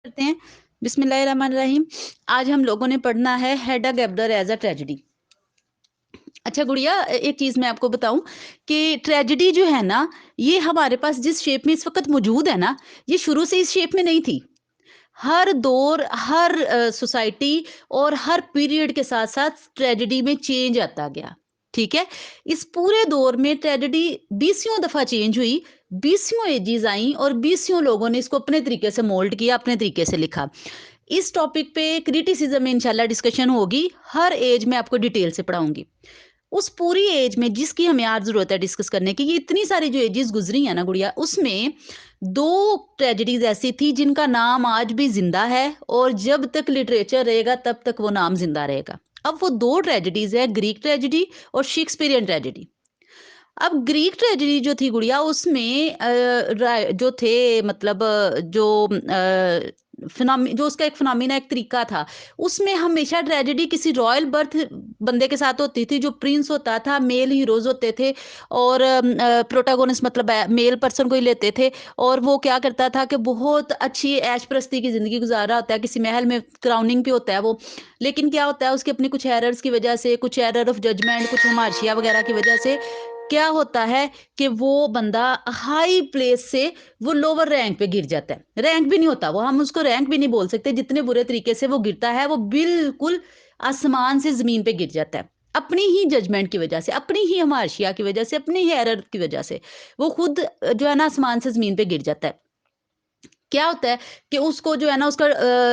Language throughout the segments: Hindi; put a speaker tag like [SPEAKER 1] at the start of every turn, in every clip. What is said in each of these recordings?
[SPEAKER 1] करते हैं। बिस्मिल्लाहिर्रहमानिर्रहीम। आज हम लोगों ने पढ़ना है हेडा गैबलर एज अ ट्रेजेडी। अच्छा गुड़िया, एक चीज़ मैं आपको बताऊं कि ट्रेजेडी जो है ना, ये हमारे पास जिस शेप में इस वक्त मौजूद है ना, ये शुरू से इस शेप में नहीं थी। हर दौर, हर सोसाइटी और हर पीरियड के साथ साथ ट्रेजेडी में चेंज आता गया। ठीक है, इस पूरे दौर में ट्रेजेडी बीसियों दफा चेंज हुई, बीसियों एजीज आई और बीसियों लोगों ने इसको अपने तरीके से मोल्ड किया, अपने तरीके से लिखा। इस टॉपिक पे क्रिटिसिज्म में इंशाल्लाह डिस्कशन होगी। हर एज में आपको डिटेल से पढ़ाऊंगी। उस पूरी एज में जिसकी हमें आज जरूरत है डिस्कस करने की, ये इतनी सारी जो एजेस गुजरी है ना गुड़िया, उसमें दो ट्रेजेडीज ऐसी थी जिनका नाम आज भी जिंदा है और जब तक लिटरेचर रहेगा तब तक वो नाम जिंदा रहेगा। अब वो दो ट्रेजेडीज है, ग्रीक ट्रेजेडी और शेक्सपियरियन ट्रेजेडी। अब ग्रीक ट्रेजेडी जो थी गुड़िया, उसमें जो थे मतलब जो उसका एक फिनोमिना, एक तरीका था। उसमें हमेशा ट्रेजेडी किसी रॉयल बर्थ बंदे के साथ होती थी, जो प्रिंस होता था, मेल हीरोज होते थे और प्रोटागोनिस्ट मतलब मेल पर्सन को ही लेते थे। और वो क्या करता था कि बहुत अच्छी ऐश प्रस्ती की जिंदगी गुजार रहा होता है, किसी महल में क्राउनिंग पे होता है वो। लेकिन क्या होता है, उसके अपनी कुछ एरर्स की वजह से, कुछ एरर ऑफ जजमेंट, कुछ हमार्शिया वगैरह की वजह से क्या होता है कि वो बंदा हाई प्लेस से वो लोअर रैंक पे गिर जाता है। रैंक भी नहीं होता वो, हम उसको रैंक भी नहीं बोल सकते, जितने बुरे तरीके से वो गिरता है, वो बिल्कुल आसमान से जमीन पे गिर जाता है। अपनी ही जजमेंट की वजह से, अपनी ही हमार्शिया की वजह से, अपनी ही एरर की वजह से वो खुद जो है ना आसमान से जमीन पे गिर जाता है। क्या होता है कि उसको जो है ना, उसका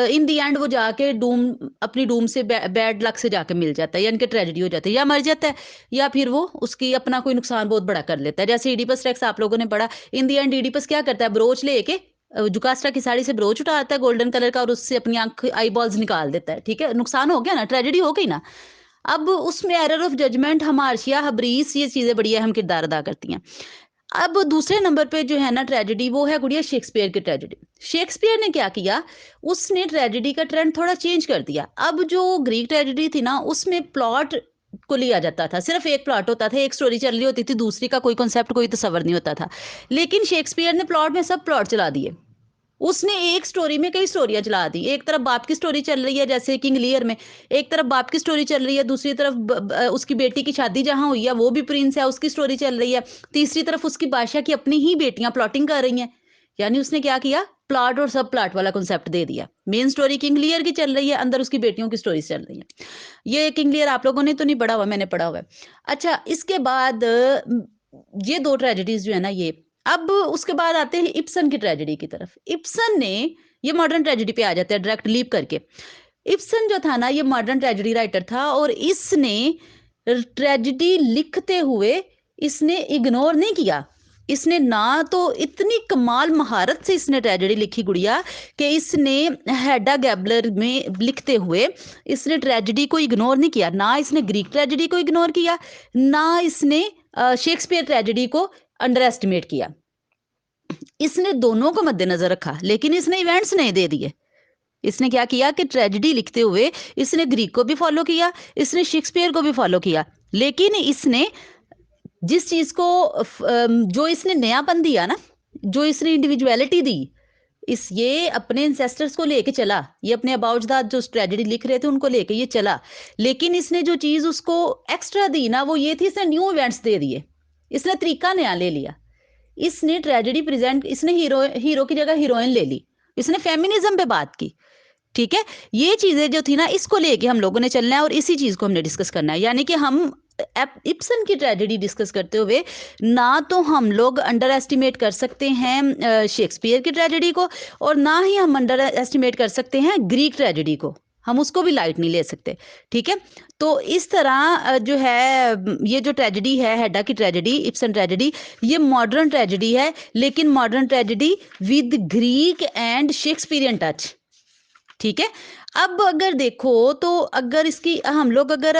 [SPEAKER 1] इन दी एंड वो जाके डूम, अपनी डूम से बैड लक से जाके मिल जाता है, यानी कि ट्रेजेडी हो जाती है, या मर जाता है या फिर वो उसकी अपना कोई नुकसान बहुत बड़ा कर लेता है। जैसे इडिपस रेक्स आप लोगों ने पढ़ा, इन दी एंड इडिपस क्या करता है, ब्रोच लेके जुकास्ट्रा की साड़ी से ब्रोच उठाता है गोल्डन कलर का और उससे अपनी आंख आई बॉल्स निकाल देता है। ठीक है, नुकसान हो गया ना, ट्रेजेडी हो गई ना। अब उसमें एरर ऑफ जजमेंट, हमार्शिया, हब्रीस, ये चीजें बड़ी अहम किरदार अदा करती हैं। अब दूसरे नंबर पे जो है ना ट्रेजेडी, वो है गुड़िया शेक्सपियर की ट्रेजेडी। शेक्सपियर ने क्या किया, उसने ट्रेजेडी का ट्रेंड थोड़ा चेंज कर दिया। अब जो ग्रीक ट्रेजेडी थी ना, उसमें प्लॉट को लिया जाता था, सिर्फ एक प्लॉट होता था, एक स्टोरी चल रही होती थी, दूसरी का कोई कॉन्सेप्ट, कोई तस्वर नहीं होता था। लेकिन शेक्सपियर ने प्लॉट में सब प्लॉट चला दिए। उसने एक स्टोरी में कई स्टोरियां चला दी। एक तरफ बाप की स्टोरी चल रही है, जैसे किंग लियर में एक तरफ बाप की स्टोरी चल रही है, दूसरी तरफ उसकी बेटी की शादी जहां हुई है, वो भी प्रिंस है, उसकी स्टोरी चल रही है, तीसरी तरफ उसकी बादशाह की अपनी ही बेटियां प्लॉटिंग कर रही हैं। यानी उसने क्या किया, प्लॉट और सब प्लॉट वाला कॉन्सेप्ट दे दिया। मेन स्टोरी किंग लियर की चल रही है, अंदर उसकी बेटियों की स्टोरी चल रही है। ये किंग लियर आप लोगों ने तो नहीं पढ़ा हुआ, मैंने पढ़ा हुआ है। अच्छा, इसके बाद ये दो ट्रेजेडीज जो है ना ये। अब उसके बाद आते हैं इब्सन की ट्रेजेडी की तरफ। इब्सन ने, ये मॉडर्न ट्रेजेडी पे आ जाते हैं डायरेक्ट लीप करके। इब्सन जो था ना, ये मॉडर्न ट्रेजेडी राइटर था और इसने ट्रेजेडी लिखते हुए इसने इग्नोर नहीं किया। इसने ना तो इतनी कमाल महारत से इसने ट्रेजेडी लिखी गुड़िया, कि इसने हेडा गैबलर में लिखते हुए इसने ट्रेजेडी को इग्नोर नहीं किया। ना इसने ग्रीक ट्रेजेडी को इग्नोर किया, ना इसने शेक्सपियर ट्रेजेडी को अंडर एस्टिमेट किया। इसने दोनों को मद्देनजर रखा, लेकिन इसने इवेंट्स नहीं दे दिए। इसने क्या किया कि ट्रेजेडी लिखते हुए इसने ग्रीक को भी फॉलो किया, इसने शेक्सपियर को भी फॉलो किया। लेकिन इसने जिस चीज को जो इसने नयापन दिया ना, जो इसने इंडिविजुअलिटी दी, इस ये अपने इंसेस्टर्स को लेके चला, ये अपने अबाउट दैट जो ट्रेजेडी लिख रहे थे उनको लेके ये चला। लेकिन इसने जो चीज उसको एक्स्ट्रा दी ना, वो ये थी, इसने न्यू इवेंट्स दे दिए, इसने तरीका नया ले लिया। इसने ट्रेजेडी प्रेजेंट, इसने हीरो की जगह हीरोइन ले ली, इसने फेमिनिज्म पे बात की। ठीक है, ये चीजें जो थी ना, इसको लेके हम लोगों ने चलना है और इसी चीज को हमने डिस्कस करना है। यानी कि हम इब्सन की ट्रेजेडी डिस्कस करते हुए ना तो हम लोग अंडर एस्टिमेट कर सकते हैं शेक्सपियर की ट्रेजेडी को, और ना ही हम अंडर एस्टिमेट कर सकते हैं ग्रीक ट्रेजेडी को, हम उसको भी लाइट नहीं ले सकते। ठीक है, तो इस तरह जो है ये जो ट्रेजेडी है, हेडा की ट्रेजेडी, इब्सन ट्रेजेडी, ये मॉडर्न ट्रेजेडी है, लेकिन modern tragedy with Greek and Shakespearean touch. ठीक है, अब अगर देखो तो अगर इसकी हम लोग अगर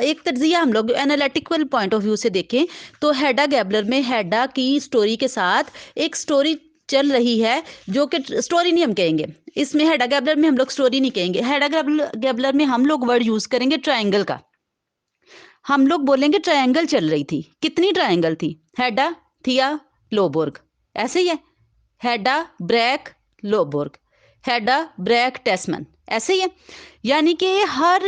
[SPEAKER 1] एक तज्जिया हम लोग एनालिटिकल पॉइंट ऑफ व्यू से देखें, तो हेडा गैबलर में हेडा की स्टोरी के साथ एक स्टोरी चल रही है, जो कि स्टोरी नहीं हम कहेंगे, इसमें हेडा गैबलर में हम लोग स्टोरी नहीं कहेंगे, हेडा गैबलर में हम लोग वर्ड यूज करेंगे ट्रायंगल का। हम लोग बोलेंगे ट्रायंगल चल रही थी। कितनी ट्रायंगल थी, हेडा, थिया, लोबोर्ग, ऐसे ही है, हेडा, ब्रैक, लोबोर्ग। हेडा ब्रैक टेस्मन, ऐसे ही है। यानी कि हर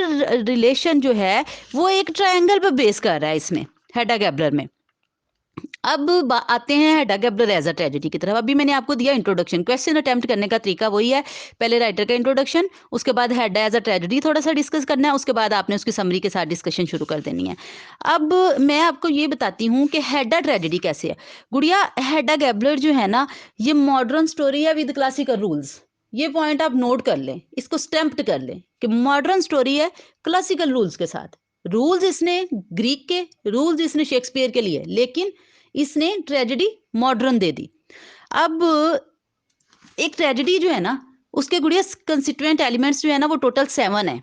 [SPEAKER 1] रिलेशन जो है वो एक ट्रायंगल पर बेस कर रहा है इसमें, हेडा गैबलर में। अब आते हैं हेडा गैबलर एज अ ट्रेजेडी की तरफ। अभी मैंने आपको दिया इंट्रोडक्शन, क्वेश्चन अटेम्प्ट करने का तरीका वही है, पहले राइटर का इंट्रोडक्शन, उसके बाद हेडा एज अ ट्रेजेडी थोड़ा सा डिस्कस करना है, उसके बाद आपने उसकी समरी के साथ डिस्कशन शुरू कर देनी है। अब मैं आपको ये बताती हूँ कि हेडा ट्रेजेडी कैसे है। गुड़िया, हेडा गैबलर जो है ना, ये मॉडर्न स्टोरी है विद क्लासिकल रूल्स। ये पॉइंट आप नोट कर लें, इसको स्टैम्प्ड कर लें कि मॉडर्न स्टोरी है क्लासिकल रूल्स के साथ। रूल्स इसने ग्रीक के, रूल्स इसने शेक्सपियर के लिए, लेकिन इसने ट्रेजेडी मॉडर्न दे दी। अब एक ट्रेजेडी जो है ना, उसके गुड़िया कंस्टिट्यूएंट एलिमेंट्स जो है ना, वो टोटल 7 है।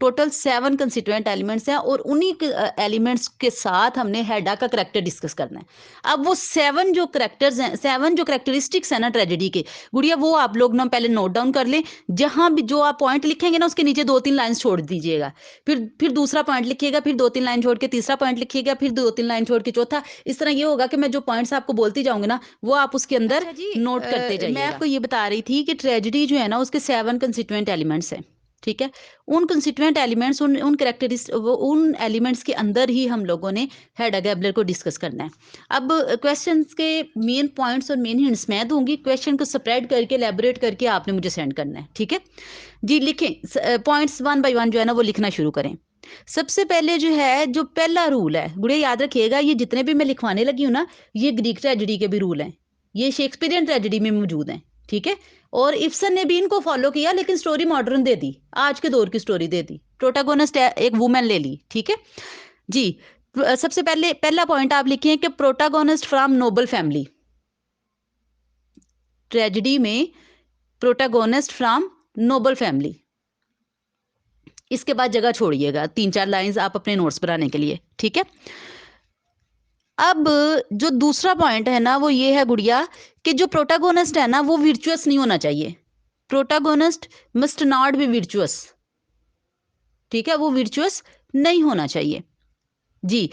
[SPEAKER 1] टोटल 7 कंस्टिट्यूएंट एलिमेंट्स हैं, और उन्हीं एलिमेंट्स के साथ हमने हेडा का करेक्टर डिस्कस करना है। अब वो 7 जो करेक्टर्स हैं, 7 जो करेक्टरिस्टिक्स हैं ना ट्रेजेडी के, गुड़िया वो आप लोग ना पहले नोट डाउन कर लें। जहां भी जो आप पॉइंट लिखेंगे ना, उसके नीचे 2-3 लाइन छोड़ दीजिएगा। फिर दूसरा पॉइंट लिखिएगा, फिर 2-3 लाइन छोड़ के तीसरा पॉइंट लिखिएगा, फिर 2-3 लाइन छोड़ के चौथा। इस तरह ये होगा कि मैं जो पॉइंट्स आपको बोलती जाऊंगी ना, वो आप उसके अंदर नोट करते जाइएगा। मैं आपको ये बता रही थी कि ट्रेजेडी जो है ना, उसके 7 कंस्टिट्यूएंट एलिमेंट्स हैं, ठीक है। उन कंस्टिट्यूएंट एलिमेंट्स, उन उन एलिमेंट्स के अंदर ही हम लोगों ने हेडा गैबलर को डिस्कस करना है। अब क्वेश्चंस के मेन पॉइंट्स और मेन हिंट्स मैं दूंगी, क्वेश्चन को स्प्रेड करके एलैबोरेट करके आपने मुझे सेंड करना है, ठीक है जी। लिखें पॉइंट्स 1 बाय 1 जो है ना, वो लिखना शुरू करें। सबसे पहले जो है, जो पहला रूल है गुड़िया, याद रखिएगा, ये जितने भी मैं लिखवाने लगी हूँ ना, ये ग्रीक ट्रेजेडी के भी रूल हैं, ये शेक्सपियरियन ट्रेजेडी में मौजूद हैं, ठीक है। और इब्सन ने भी इनको फॉलो किया, लेकिन स्टोरी मॉडर्न दे दी, आज के दौर की स्टोरी दे दी। प्रोटागोनिस्ट एक वुमेन ले ली, ठीक है जी। सबसे पहले पहला पॉइंट आप लिखिए कि protagonist from noble family. Tragedy में प्रोटागोनिस्ट फ्रॉम नोबल फैमिली। इसके बाद जगह छोड़िएगा, 3-4 लाइंस आप अपने नोट्स बनाने के लिए, ठीक है। अब जो दूसरा पॉइंट है ना, वो ये है गुड़िया कि जो प्रोटागोनिस्ट है ना, वो विर्चुअस नहीं होना चाहिए। Protagonist must not be virtuous, ठीक है, वो विर्चुअस नहीं होना चाहिए जी।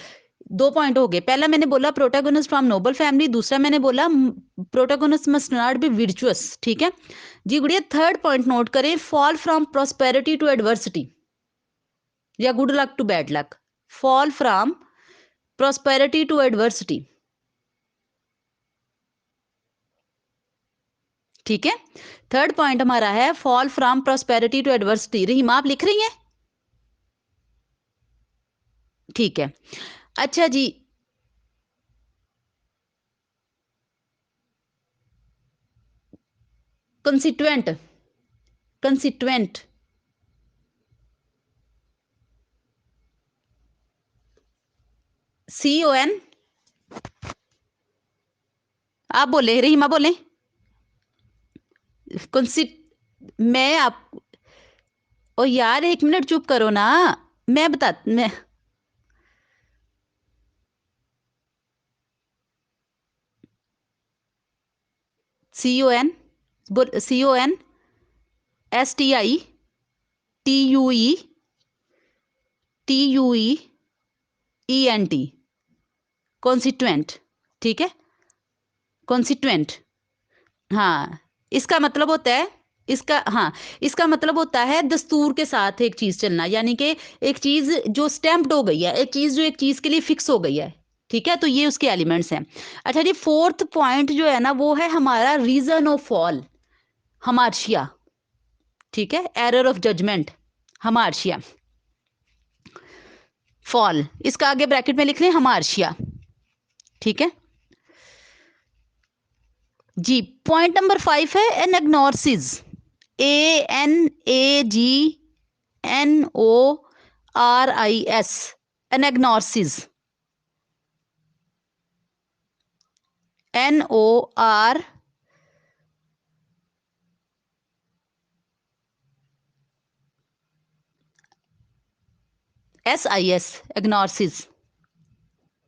[SPEAKER 1] 2 पॉइंट हो गए। पहला मैंने बोला प्रोटागोनिस्ट फ्रॉम नोबल फैमिली, दूसरा मैंने बोला protagonist must not be virtuous, ठीक है जी। गुड़िया, थर्ड पॉइंट नोट करें, fall from prosperity to adversity या good luck to bad luck. Fall from prosperity to adversity, ठीक है। थर्ड पॉइंट हमारा है fall from prosperity to adversity. Rahima, आप लिख रही हैं? ठीक है, अच्छा जी। कंस्टिट्यूएंट, कंस्टिट्यूएंट CON, आप बोले, रहीमा बोले। कंसिट मैं आप ओ यार, 1 मिनट चुप करो ना, मैं बता मैं CON बोल, CONSTITUETUEENT, कॉन्स्टिट्यूएंट, ठीक है, कॉन्स्टिट्यूएंट। हाँ, इसका मतलब होता है, इसका हाँ, इसका मतलब होता है दस्तूर के साथ एक चीज चलना, यानी कि एक चीज जो स्टैम्प्ड हो गई है, एक चीज जो एक चीज के लिए फिक्स हो गई है, ठीक है। तो ये उसके एलिमेंट्स हैं। अच्छा जी, फोर्थ पॉइंट जो है ना, वो है हमारा रीजन ऑफ फॉल, हमार्शिया, ठीक है। एरर ऑफ जजमेंट, हमार्शिया, फॉल, इसका आगे ब्रैकेट में लिख लें हमार्शिया, ठीक है जी। पॉइंट नंबर 5 है एनाग्नोसिस, ANAGNORIS, एनाग्नोसिस, NOR SIS, एग्नोसिस,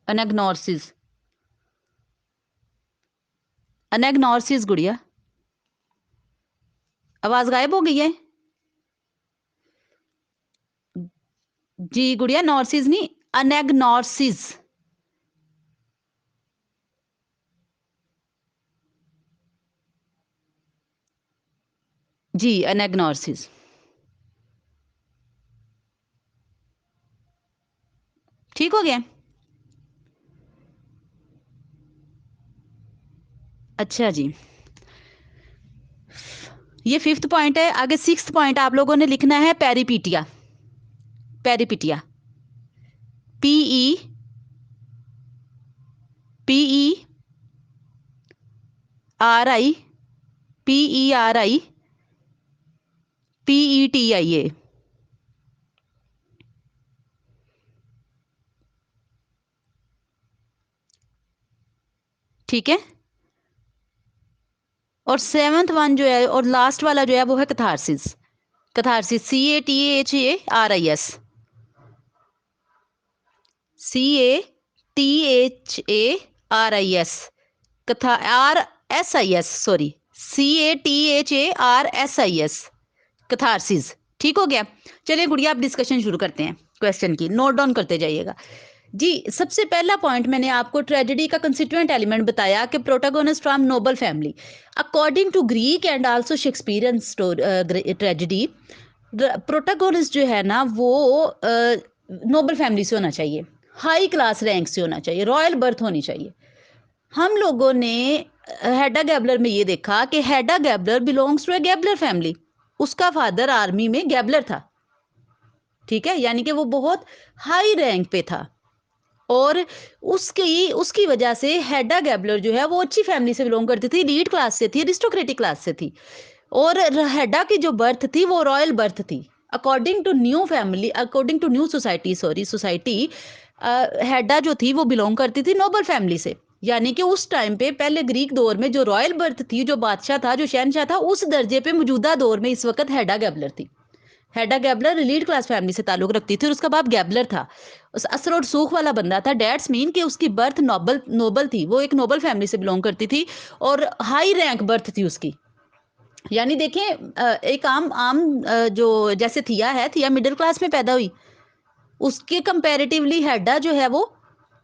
[SPEAKER 1] एनाग्नोसिस, एनाग्नोसिस। गुड़िया, आवाज गायब हो गई है जी। गुड़िया, नॉर्सिस नहीं, अनेग्नोसिस, जी, एनाग्नोसिस। ठीक हो गया? अच्छा जी। ये 5th पॉइंट है। आगे 6th पॉइंट आप लोगों ने लिखना है peripeteia. Peripeteia. P E R I PERI PETIA। ठीक है। और 7th वन जो है और लास्ट वाला जो है वो है कैथारसिस। Catharsis CATHARIS। CATHARIS। कथा RSIS, सॉरी, CATHARSIS। कैथारसिस। ठीक हो गया। चलिए गुड़िया, आप डिस्कशन शुरू करते हैं क्वेश्चन की, नोट डाउन करते जाइएगा जी। सबसे पहला पॉइंट मैंने आपको ट्रेजेडी का कंस्टिट्यूएंट एलिमेंट बताया कि protagonist from noble family. According to Greek and also Shakespearean tragedy, protagonist जो है ना वो नोबल फैमिली से होना चाहिए, हाई क्लास रैंक से होना चाहिए, रॉयल बर्थ होनी चाहिए। हम लोगों ने हेडा गैबलर में ये देखा कि Hedda Gabler belongs to a Gabler family. उसका फादर आर्मी में गैबलर था। ठीक है, यानी कि वो बहुत हाई रैंक पे था। और उसकी उसकी वजह से हेडा गैबलर जो है वो अच्छी फैमिली से बिलोंग करती थी, एलीट क्लास से थी, अरिस्टोक्रेटिक क्लास से थी। और हेडा की जो बर्थ थी वो रॉयल बर्थ थी। According to new family, according to new society, sorry society, Hedda जो थी वो बिलोंग करती थी नोबल फैमिली से। यानी कि उस टाइम पे पहले ग्रीक दौर में जो रॉयल बर्थ थी, जो बादशाह था, जो शहनशाह था, उस दर्जे पे मौजूदा दौर में इस वक्त हेडा गैबलर थी। हेडा गैबलर एलीट क्लास फैमिली से ताल्लुक रखती थी और उसका बाप गैबलर था। उस असर और सूख वाला बंदा था। डैट्स मीन कि उसकी बर्थ नोबल नोबल थी, वो एक नोबल फैमिली से बिलोंग करती थी और हाई रैंक बर्थ थी उसकी। यानी देखें, एक आम आम जो जैसे थिया है, थिया मिडिल क्लास में पैदा हुई, उसके कंपैरेटिवली हेडा जो है वो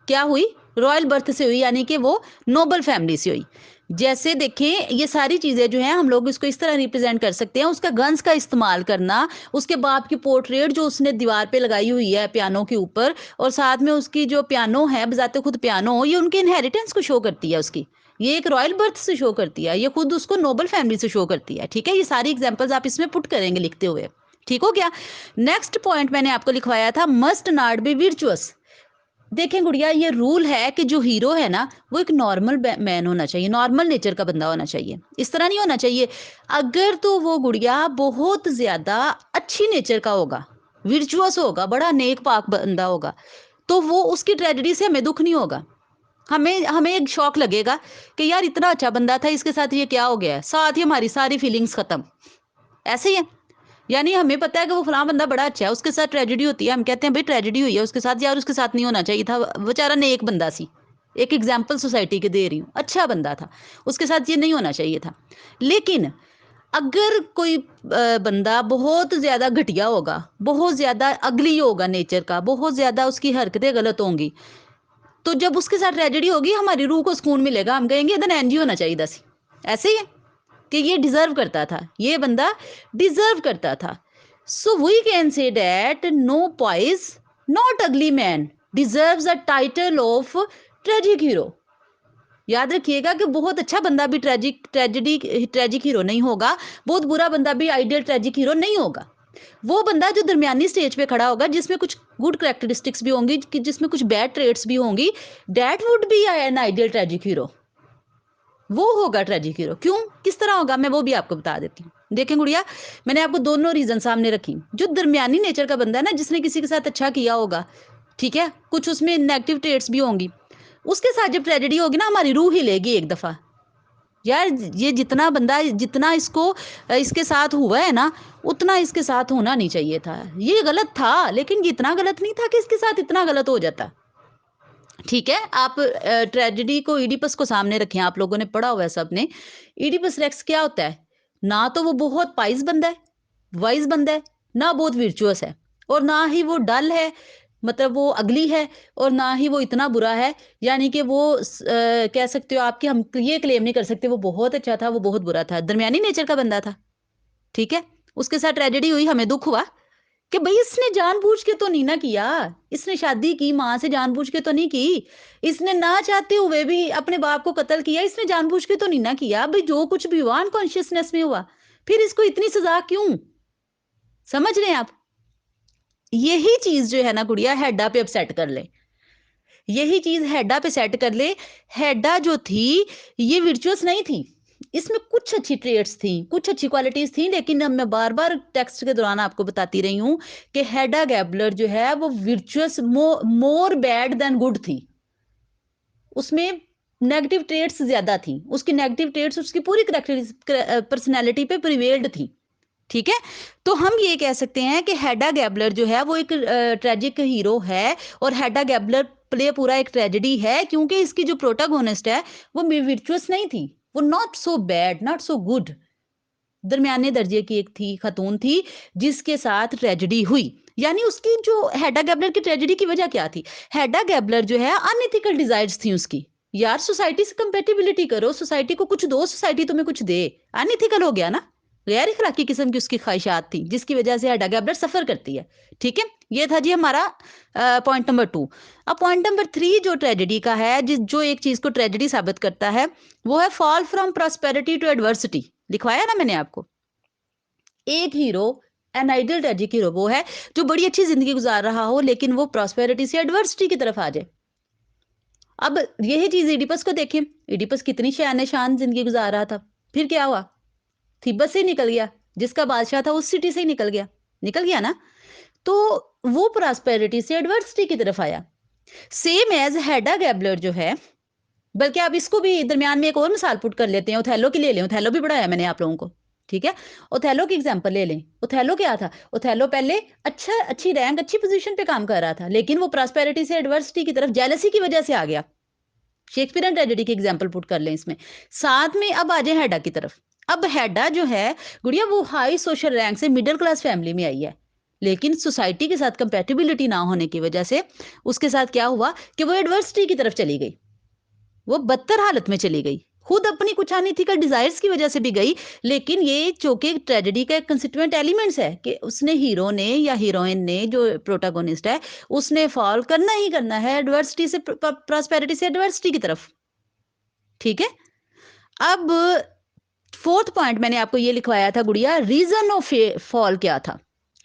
[SPEAKER 1] क्या हुई, रॉयल बर्थ से हुई, यानी कि वो नोबल फैमिली से हुई। जैसे देखें, ये सारी चीज़ें जो हैं हम लोग इसको इस तरह रिप्रेजेंट कर सकते हैं। उसका गन्स का इस्तेमाल करना, उसके बाप की पोर्ट्रेट जो उसने दीवार पे लगाई हुई है पियानो के ऊपर, और साथ में उसकी जो पियानो है, बजाते खुद पियानो, ये उनके इनहेरिटेंस को शो करती है उसकी। ये एक रॉयल बर्थ से शो करती है, ये खुद उसको नोबल फैमिली से शो करती है। ठीक है, ये सारी एग्जाम्पल्स आप इसमें पुट करेंगे लिखते हुए। ठीक हो गया। नेक्स्ट पॉइंट मैंने आपको लिखवाया था, मस्ट नॉट बी विर्चुअस। देखें गुड़िया, ये रूल है कि जो हीरो है ना वो एक नॉर्मल मैन होना चाहिए, नॉर्मल नेचर का बंदा होना चाहिए, इस तरह नहीं होना चाहिए। अगर तो वो गुड़िया बहुत ज्यादा अच्छी नेचर का होगा, विर्चुअस होगा, बड़ा नेक पाक बंदा होगा, तो वो उसकी ट्रेजेडी से हमें दुख नहीं होगा। हमें हमें एक शौक लगेगा कि यार इतना अच्छा बंदा था, इसके साथ ये क्या हो गया है, साथ ही हमारी सारी फीलिंग्स खत्म। ऐसे ही है। यानी हमें पता है कि वो फलां बंदा बड़ा अच्छा है, उसके साथ ट्रेजेडी होती है, हम कहते हैं भाई ट्रेजेडी हुई है उसके साथ, यार उसके साथ नहीं होना चाहिए था, बेचारा नेक बंदा सी। एक एग्जाम्पल सोसाइटी के दे रही हूँ, अच्छा बंदा था, उसके साथ ये नहीं होना चाहिए था। लेकिन अगर कोई बंदा बहुत ज्यादा घटिया होगा, बहुत ज्यादा अगली होगा नेचर का, बहुत ज्यादा उसकी हरकतें गलत होंगी, तो जब उसके साथ ट्रेजेडी होगी हमारी रूह को सुकून मिलेगा, हम कहेंगे इधर एनजी होना चाहिए सी। ऐसे ही है कि ये डिजर्व करता था, ये बंदा डिजर्व करता था। So we can say that no poise, not ugly man deserves a title of tragic hero. याद रखिएगा कि बहुत अच्छा बंदा भी ट्रेजिक हीरो नहीं होगा, बहुत बुरा बंदा भी आइडियल ट्रेजिक हीरो नहीं होगा। वो बंदा जो दरमियानी स्टेज पे खड़ा होगा, जिसमें कुछ गुड करेक्टरिस्टिक्स भी होंगी, जिसमें कुछ बैड ट्रेड्स भी होंगी, that would be N ideal tragic hero. वो होगा ट्रेजिक हीरो। क्यों, किस तरह होगा, मैं वो भी आपको बता देती हूँ। देखें गुड़िया, मैंने आपको दोनों रीजन सामने रखी। जो दरमियानी नेचर का बंदा है ना, जिसने किसी के साथ अच्छा किया होगा, ठीक है, कुछ उसमें नेगेटिव ट्रेड्स भी होंगी, उसके साथ जब ट्रेजेडी होगी ना, हमारी रूह ही लेगी एक दफा। यार ये जितना बंदा, जितना इसको इसके साथ हुआ है ना, उतना इसके साथ होना नहीं चाहिए था। ये गलत था, लेकिन ये इतना गलत नहीं था कि इसके साथ इतना गलत हो जाता। ठीक है, आप ट्रेजेडी को, इडिपस को सामने रखें, आप लोगों ने पढ़ा हुआ है सबने। इडिपस रेक्स क्या होता है, ना तो वो बहुत पाइस बंदा है, वाइज बंदा है, ना बहुत विर्चुअस है, और ना ही वो डल है, मतलब वो अगली है, और ना ही वो इतना बुरा है, यानी कि वो कह सकते हो आपके, हम ये क्लेम नहीं कर सकते वो बहुत अच्छा था, वो बहुत बुरा था, दरमियानी नेचर का बंदा था। ठीक है, उसके साथ ट्रेजेडी हुई, हमें दुख हुआ कि भाई इसने जानबूझ के तो नहीं ना किया, इसने शादी की माँ से जानबूझ के तो नहीं की, इसने ना चाहते हुए भी अपने बाप को कत्ल किया, इसने जानबूझ के तो नहीं ना किया, भाई जो कुछ भी हुआ अनकॉन्शियसनेस में हुआ, फिर इसको इतनी सजा क्यों? समझ रहे हैं आप? यही चीज जो है ना गुड़िया, हेडा पे अब सेट कर ले, यही चीज हेडा पे सेट कर ले। हेडा जो थी ये वर्चुअस नहीं थी, इसमें कुछ अच्छी ट्रेड्स थी, कुछ अच्छी क्वालिटीज थी, लेकिन अब मैं बार बार टेक्स्ट के दौरान आपको बताती रही हूं कि हेडा गैबलर जो है वो virtuous more bad than good थी, उसमें नेगेटिव ट्रेड्स ज्यादा थी, उसकी नेगेटिव ट्रेड्स उसकी पूरी पर्सनैलिटी पे प्रिवेल्ड थी। ठीक है, तो हम ये कह सकते हैं कि हेडा गैबलर जो है वो एक ट्रेजिक हीरो है, और हेडा गैबलर प्ले पूरा एक ट्रेजेडी है, क्योंकि इसकी जो प्रोटागोनिस्ट है वो वर्चुअस नहीं थी, वो not so bad not so good, दरमियाने दर्जे की एक थी, खतून थी, जिसके साथ ट्रेजेडी हुई। यानी उसकी जो हेडा गैबलर की ट्रेजेडी की वजह क्या थी? हेडा गैबलर जो है अनएथिकल डिजायर्स थी उसकी, यार सोसाइटी से कंपेटिबिलिटी करो, सोसाइटी को कुछ दो, सोसाइटी तुम्हें कुछ दे, अनएथिकल हो गया ना, गैर इखलाकी किस्म की उसकी ख्वाहिशात थी, जिसकी वजह से हेडा गैबलर सफर करती है। ठीक है, ये था जी हमारा पॉइंट नंबर 2। अब पॉइंट नंबर 3 जो ट्रेजेडी का है, जो एक चीज को ट्रेजेडी साबित करता है, वो है fall from prosperity to adversity. लिखवाया ना मैंने आपको, एक hero, an ideal tragic hero वो है जो बड़ी अच्छी जिंदगी गुजार रहा हो, लेकिन वो प्रॉस्पेरिटी से एडवर्सिटी की तरफ आ जाए। अब यही चीज इडिपस को देखें, इडिपस कितनी शान शान जिंदगी गुजार रहा था, फिर क्या हुआ? थीबस से निकल गया, जिसका बादशाह था उस सिटी से ही निकल गया ना, तो वो प्रॉस्पेरिटी से एडवर्सिटी की तरफ आया। सेम एज हेडा गैबलर जो है, बल्कि आप इसको भी दरमियान में एक और मिसाल पुट कर लेते हैं, ओथेलो की ले लें, ओथेलो भी पढ़ाया मैंने आप लोगों को। ठीक है, ओथेलो की एग्जांपल ले लें। ओथेलो क्या था? ओथेलो पहले अच्छी रैंक, अच्छी पोजीशन पे काम कर रहा था, लेकिन वो प्रॉस्पेरिटी से एडवर्सिटी की तरफ जेलसी की वजह से आ गया। शेक्सपियरियन ट्रेजेडी की एग्जांपल पुट कर लें इसमें। साथ में अब आ जाए हेडा की तरफ। अब हेडा जो है गुड़िया, वो हाई सोशल रैंक से मिडिल क्लास फैमिली में आई है, लेकिन सोसाइटी के साथ कंपेटिबिलिटी ना होने की वजह से उसके साथ क्या हुआ कि वो एडवर्सिटी की तरफ चली गई, वो बदतर हालत में चली गई, खुद अपनी कुछ अनइथिकल डिजायर्स की वजह से भी गई। लेकिन ये चूंकि ट्रेजेडी का एक कंस्टिट्यूएंट एलिमेंट्स है कि उसने, हीरो ने या हीरोइन ने, जो प्रोटागोनिस्ट है, उसने फॉल करना ही करना है एडवर्सिटी से प्रॉस्पेरिटी से एडवर्सिटी की तरफ। ठीक है, अब फोर्थ पॉइंट मैंने आपको ये लिखवाया था गुड़िया, रीजन ऑफ फॉल क्या था?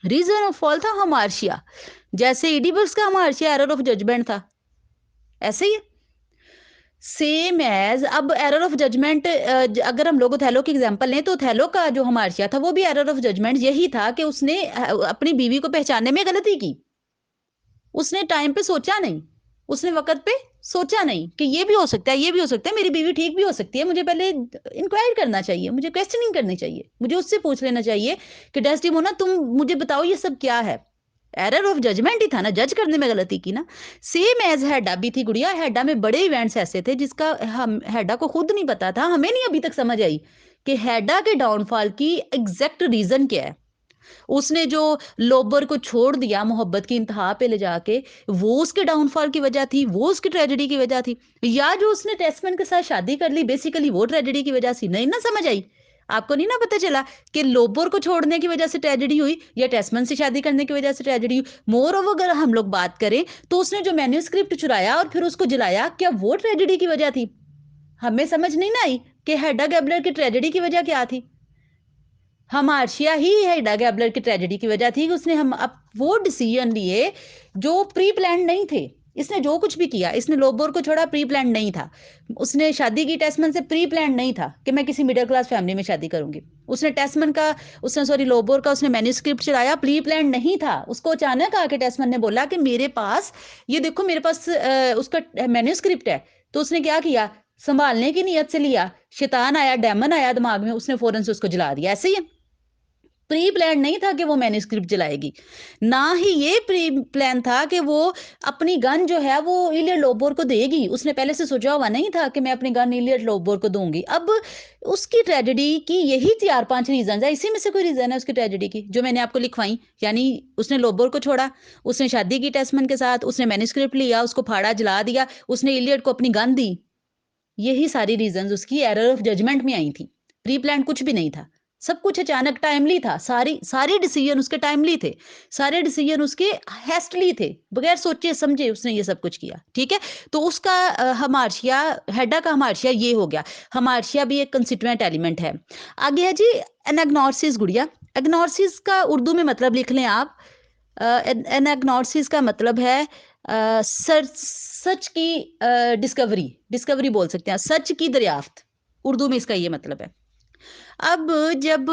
[SPEAKER 1] रीजन ऑफ फॉल था हमार्शिया। जैसे इडिपस का हमार्शिया एरर ऑफ जजमेंट था, ऐसे ही सेम एज अब एरर ऑफ जजमेंट, अगर हम लोग ओथेलो की एग्जांपल लें, तो ओथेलो का जो हमार्शिया था वो भी एरर ऑफ जजमेंट यही था कि उसने अपनी बीवी को पहचानने में गलती की, उसने टाइम पे सोचा नहीं, उसने वक्त पे सोचा नहीं कि ये भी हो सकता है, ये भी हो सकता है, मेरी बीवी ठीक भी हो सकती है, मुझे पहले इंक्वायर करना चाहिए, मुझे क्वेश्चनिंग करनी चाहिए, मुझे उससे पूछ लेना चाहिए कि डेस्टिमोना तुम मुझे बताओ ये सब क्या है। एरर ऑफ जजमेंट ही था ना, जज करने में गलती की ना। सेम एज हेडा भी थी गुड़िया, हेडा में बड़े इवेंट्स ऐसे थे जिसका हम हेडा को खुद नहीं पता था, हमें नहीं अभी तक समझ आई कि हेडा के डाउनफॉल की एग्जैक्ट रीजन क्या है। उसने जो लोबर को छोड़ दिया मोहब्बत की इंतहा पे ले जाके, वो उसके डाउनफॉल की वजह थी, वो उसकी ट्रेजेडी की वजह थी, या जो उसने टेस्टमैन के साथ शादी कर ली बेसिकली वो ट्रेजेडी की वजह से? नहीं ना समझ आई आपको, नहीं ना पता चला कि लोबर को छोड़ने की वजह से ट्रेजेडी हुई या टेस्टमैन से शादी करने की वजह से ट्रेजेडी हुई। मोर ओवर अगर हम लोग बात करें तो उसने जो मैन्यूस्क्रिप्ट चुराया और फिर उसको जलाया, क्या वो ट्रेजेडी की वजह थी? हमें समझ नहीं ना आई कि हेडा गैबलर की ट्रेजेडी की वजह क्या थी। हमार्शिया ही हेडा गैबलर की ट्रेजेडी की वजह थी कि उसने हम अब वो डिसीजन लिए जो प्री प्लान नहीं थे। इसने जो कुछ भी किया, इसने लोबोर को छोड़ा, प्री प्लान नहीं था। उसने शादी की टेस्टमन से, प्री प्लान नहीं था कि मैं किसी मिडिल क्लास फैमिली में शादी करूंगी। उसने टेस्टमन का, उसने सॉरी लोबोर का उसने मैन्यूस्क्रिप्ट चलाया, प्री प्लान नहीं था। उसको अचानक आके टेस्टमन ने बोला कि मेरे पास ये देखो, मेरे पास उसका मैन्यूस्क्रिप्ट है। तो उसने क्या किया, संभालने की नीयत से लिया, शैतान आया, डेमन आया दिमाग में, उसने फौरन से उसको जला दिया। ऐसे ही है, प्री प्लान नहीं था कि वो मैन्यूस्क्रिप्ट जलाएगी, ना ही ये प्री प्लान था कि वो अपनी गन जो है वो इलियट लोबोर को देगी। उसने पहले से सोचा हुआ नहीं था कि मैं अपनी गन इलियट लोबोर को दूंगी। अब उसकी ट्रेजेडी की यही 4-5 रीजन है, इसी में से कोई रीजन है उसकी ट्रेजेडी की जो मैंने आपको लिखवाई। यानी उसने लोबोर को छोड़ा, उसने शादी की टेस्टमन के साथ, उसने मैन्यूस्क्रिप्ट लिया, उसको फाड़ा, जला दिया, उसने इलियट को अपनी गन दी। यही सारी रीजन उसकी एरर ऑफ जजमेंट में आई थी, प्री प्लान कुछ भी नहीं था। सब कुछ अचानक टाइमली था, सारे डिसीजन उसके टाइमली थे, सारे डिसीजन उसके हेस्टली थे, बगैर सोचे समझे उसने ये सब कुछ किया। ठीक है, तो उसका हमार्शिया, हेडा का हमार्शिया ये हो गया। हमार्शिया भी एक कंस्टिट्यूएंट एलिमेंट है। आगे है जी एनाग्नोसिस गुड़िया। एग्नोसिस का उर्दू में मतलब लिख लें आप। एनाग्नोसिस का मतलब है सच की डिस्कवरी, डिस्कवरी बोल सकते हैं, सच की दरियाफ्त, उर्दू में इसका ये मतलब है। अब जब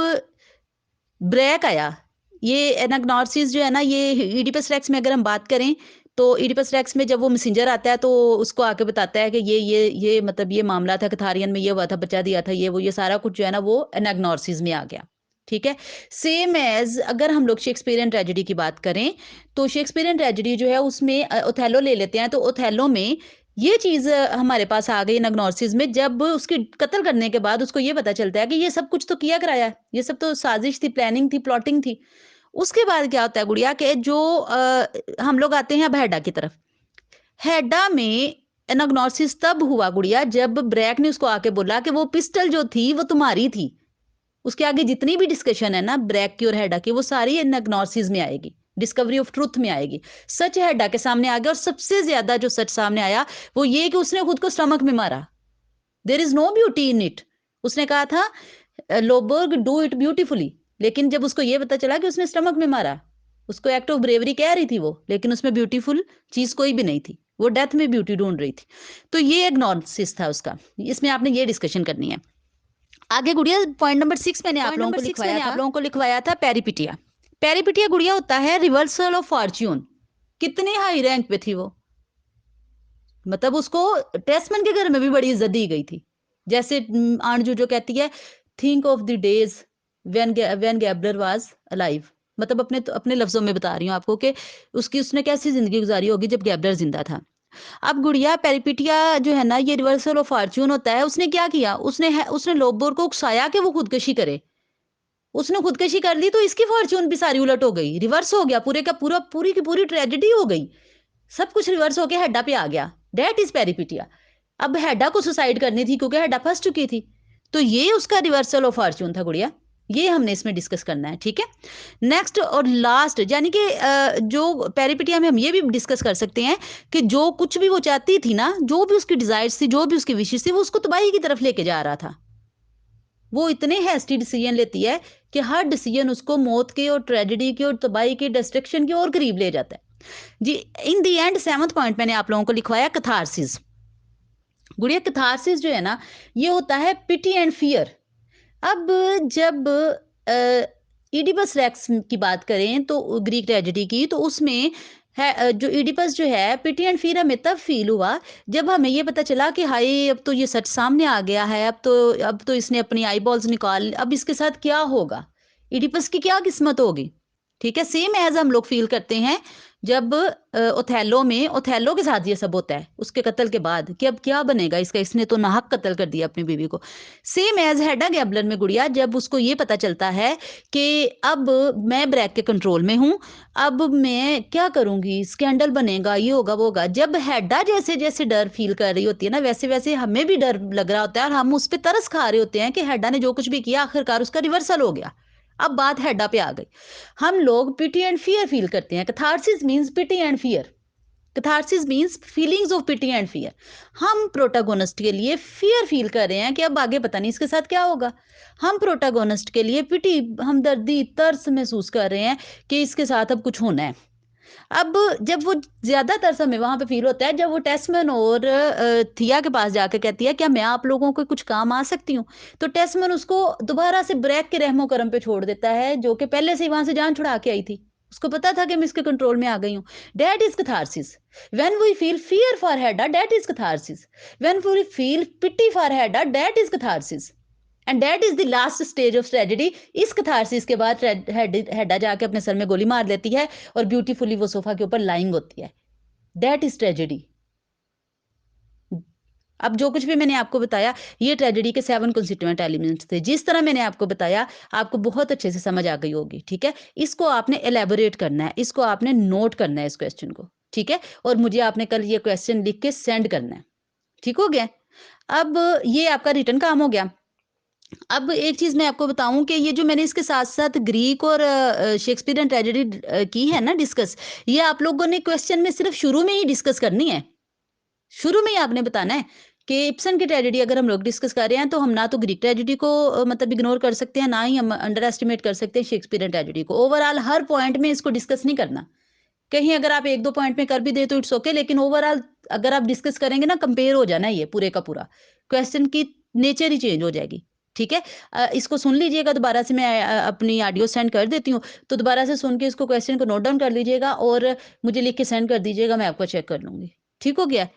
[SPEAKER 1] ब्रेक आया, ये एनाग्नोसिस जो है ना, ये इडिपस रेक्स में अगर हम बात करें तो इडिपस रेक्स में जब वो मैसेंजर आता है तो उसको आके बताता है कि ये मतलब ये मामला था, कथारियन में ये हुआ था, बचा दिया था, ये सारा कुछ जो है ना वो एनाग्नोसिस में आ गया। ठीक है, सेम एज अगर हम लोग शेक्सपियरियन ट्रेजेडी की बात करें तो शेक्सपियरियन ट्रेजेडी जो है उसमें ओथेलो ले लेते हैं, तो ओथेलो में ये चीज हमारे पास आ गई नग्नोसिस में, जब उसकी कत्ल करने के बाद उसको ये पता चलता है कि ये सब कुछ तो किया कराया है, ये सब तो साजिश थी, प्लानिंग थी, प्लॉटिंग थी। उसके बाद क्या होता है गुड़िया के जो हम लोग आते हैं अब हेडा की तरफ। हेडा में एनाग्नोसिस तब हुआ गुड़िया जब ब्रैक ने उसको आके बोला कि वो पिस्टल जो थी वो तुम्हारी थी। उसके आगे जितनी भी डिस्कशन है ना ब्रैक की और हेडा की, वो सारी एनाग्नोसिस में आएगी, डिस्कवरी ऑफ ट्रूथ में आएगी। सच हेडा के सामने आ गया, और सबसे ज्यादा जो सच सामने आया वो ये कि उसने खुद को स्टमक में मारा। There is no beauty in it. उसने कहा था लोबर्ग डू इट ब्यूटीफुली, लेकिन जब उसको ये पता चला कि उसने स्टमक में मारा, उसको एक्ट ऑफ ब्रेवरी कह रही थी वो, लेकिन उसमें ब्यूटीफुल चीज कोई भी नहीं थी, वो डेथ में ब्यूटी ढूंढ रही थी। तो ये एग्नोसिस था उसका, इसमें आपने ये डिस्कशन करनी है। आगे गुड़िया पॉइंट नंबर 6 मैंने आप लोगों को लिखवाया था पेरिपिटिया। पेरिपिटिया गुड़िया होता है रिवर्सल ऑफ फॉर्च्यून। कितने हाई रैंक पे थी वो, मतलब उसको टेस्टमैन के घर में भी बड़ी इज्जत दी गई थी। जैसे आंजू जो कहती है think of the days when Gabler was alive, मतलब अपने लफ्जों में बता रही हूँ आपको कि उसने कैसी जिंदगी गुजारी होगी जब गैब्लर जिंदा था। अब गुड़िया पेरिपिटिया जो है ना, ये रिवर्सल ऑफ फॉर्च्यून होता है। उसने क्या किया, उसने लोबोर को उकसाया कि वो खुदकुशी करे। उसने खुदकुशी कर ली तो इसकी फॉर्च्यून भी सारी उलट हो गई, रिवर्स हो गया, पूरी की पूरी ट्रेजेडी हो गई। सब कुछ रिवर्स होके हेडा पे आ गया। That is peripeteia. अब हेडा को सुसाइड करनी थी क्योंकि हेडा फंस चुकी थी, तो ये उसका रिवर्सल ऑफ फॉर्च्यून था गुड़िया। ये हमने इसमें डिस्कस करना है। ठीक है, नेक्स्ट और लास्ट, यानी कि जो पेरिपिटिया में हम ये भी डिस्कस कर सकते हैं कि जो कुछ भी वो चाहती थी ना, जो भी उसकी डिजायर्स थी, जो भी उसकी विशेष थी, वो उसको तबाही की तरफ लेके जा रहा था। वो इतने हैस्टी डिसीजन लेती है कि हर डिसीजन उसको मौत के और ट्रेजेडी की और तबाही की, डिस्ट्रक्शन की और करीब ले जाता है जी। इन दी एंड 7th पॉइंट मैंने आप लोगों को लिखवाया कैथारसिस। गुड़िया कैथारसिस जो है ना, ये होता है पिटी एंड फियर। अब जब इडिपस रेक्स की बात करें तो ग्रीक ट्रेजेडी की, तो उसमें है जो इडिपस जो है, पिटी एंड फियर हमें तब फील हुआ जब हमें ये पता चला कि हाय अब तो ये सच सामने आ गया है, अब तो इसने अपनी आई बॉल्स निकाल, अब इसके साथ क्या होगा, इडिपस की क्या किस्मत होगी। ठीक है, सेम एज हम लोग फील करते हैं जब ओथेलो के साथ ये सब होता है उसके कत्ल के बाद, कि अब क्या बनेगा इसका, इसने तो नाहक कत्ल कर दिया अपनी बीवी को। सेम एज हेडा गैब्लर में गुड़िया, जब उसको ये पता चलता है कि अब मैं ब्रैक के कंट्रोल में हूं, अब मैं क्या करूंगी, स्कैंडल बनेगा, ये होगा वो होगा। जब हेडा जैसे जैसे डर फील कर रही होती है ना, वैसे वैसे हमें भी डर लग रहा होता है और हम उस पर तरस खा रहे होते हैं कि हेडा ने जो कुछ भी किया आखिरकार उसका रिवर्सल हो गया। अब बात हेडा पे आ गई। हम लोग पिटी एंड फियर फील करते हैं। Catharsis means pity and fear. Catharsis means feelings of pity and fear. हम प्रोटागोनिस्ट के लिए फियर फील कर रहे हैं कि अब आगे पता नहीं इसके साथ क्या होगा। हम प्रोटागोनिस्ट के लिए पिटी, हमदर्दी, तरस महसूस कर रहे हैं कि इसके साथ अब कुछ होना है। अब जब वो ज्यादातर समय वहां पे फील होता है जब वो टेस्मन और थिया के पास जाकर कहती है क्या मैं आप लोगों को कुछ काम आ सकती हूँ, तो टेस्मन उसको दोबारा से ब्रैक के रहमो करम पे छोड़ देता है, जो कि पहले से ही वहां से जान छुड़ा के आई थी। उसको पता था कि मैं इसके कंट्रोल में आ गई हूँ। That is catharsis. When we feel fear for Hedda, that is catharsis. When we feel pity for Hedda, that is catharsis. And that is the last stage of tragedy. इस कैथारसिस के बाद हेडा जाके अपने सर में गोली मार लेती है और ब्यूटीफुली वो सोफा के ऊपर लाइंग होती है। That is tragedy. अब जो कुछ भी मैंने आपको बताया ये ट्रेजेडी के 7 कंस्टिट्यूएंट एलिमेंट्स थे। जिस तरह मैंने आपको बताया आपको बहुत अच्छे से समझ आ गई होगी। ठीक है, इसको आपने एलेबोरेट करना है, इसको आपने नोट करना है इस क्वेश्चन को। ठीक है, और मुझे आपने कल ये क्वेश्चन लिख के सेंड करना है। ठीक हो गया। अब ये आपका रिटर्न काम हो गया। अब एक चीज़ मैं आपको बताऊँ कि ये जो मैंने इसके साथ-साथ ग्रीक और शेक्सपियरियन ट्रेजेडी की है ना डिस्कस, ये आप लोगों ने क्वेश्चन में सिर्फ़ शुरू में ही डिस्कस करनी है। शुरू में ही आपने बताना है कि इब्सन की ट्रेजेडी अगर हम लोग डिस्कस कर रहे हैं, तो हम ना तो ग्रीक ट्रेजेडी को मतलब इग्नोर कर सकते हैं, ना ही हम अंडर एस्टिमेट कर सकते हैं शेक्सपियरियन ट्रेजेडी को। ओवरऑल हर पॉइंट में इसको डिस्कस नहीं करना। कहीं अगर आप 1-2 पॉइंट में कर भी दें तो इट्स ओके, लेकिन ओवरऑल अगर आप डिस्कस करेंगे ना, कंपेयर हो जाना है ये पूरे का पूरा। क्वेश्चन की नेचर ही चेंज हो जाएगी, ठीक है? इसको सुन लीजिएगा दोबारा से, मैं अपनी ऑडियो सेंड कर देती हूँ, तो दोबारा से सुन के इसको क्वेश्चन को नोट डाउन कर लीजिएगा और मुझे लिख के सेंड कर दीजिएगा, मैं आपको चेक कर लूँगी। ठीक हो गया?